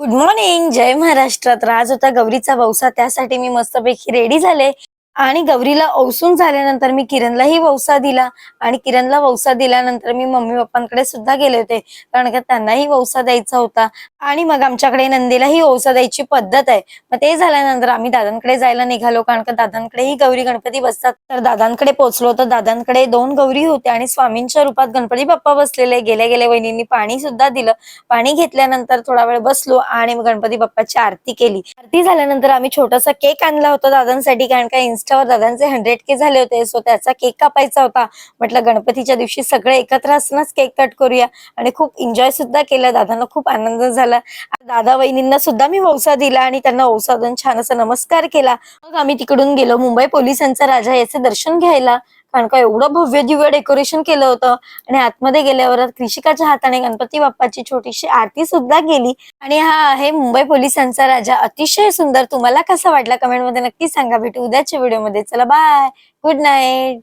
Good morning, जय महाराष्ट्र. तर आज होता गौरीचा वौसा, त्यासाठी मी मस्तपैकी रेडी झाले आणि गौरीला ओवसून झाल्यानंतर मी किरणलाही वौसा दिला आणि किरणला वौसा दिल्यानंतर मी मम्मी पप्पांकडे सुद्धा गेले होते, कारण का त्यांनाही वौसा द्यायचा होता. आणि मग आमच्याकडे नंदीलाही वौसा द्यायची पद्धत आहे. मग ते झाल्यानंतर आम्ही दादांकडे जायला निघालो, कारण का दादांकडेही गौरी गणपती बसतात. तर दादांकडे पोहोचलो तर दादांकडे 2 गौरी होत्या आणि स्वामींच्या रूपात गणपती बाप्पा बसलेले. गेल्या गेल्या वहिनींनी पाणी सुद्धा दिलं. पाणी घेतल्यानंतर थोडा वेळ बसलो आणि मग गणपती बाप्पाची आरती केली. आरती झाल्यानंतर आम्ही छोटासा केक आणला होता दादांसाठी, कारण का इन्स्टावर दादांचे 100K झाले होते, सो त्याचा केक कापायचा होता. म्हटलं गणपतीच्या दिवशी सगळे एकत्र असतानाच केक कट करूया आणि खूप एन्जॉय सुद्धा केला. दादांना खूप आनंद झाला. दादा वहिनींना सुद्धा मी वौसा दिला आणि त्यांना वौसा देऊन छान असा नमस्कार केला. मग आम्ही तिकडून गेलो मुंबई पोलिसांचा राजा याचे दर्शन घ्यायला, कारण का एवढं भव्य दिव्य डेकोरेशन केलं होतं. आणि आतमध्ये गेल्यावर कृषिकाच्या हाताने गणपती बाप्पाची छोटीशी आरती सुद्धा केली. आणि हा आहे मुंबई पोलिसांचा राजा, अतिशय सुंदर. तुम्हाला कसा वाटला कमेंट मध्ये नक्की सांगा. भेटू उद्याच्या व्हिडिओ मध्ये. चला बाय, गुड नाईट.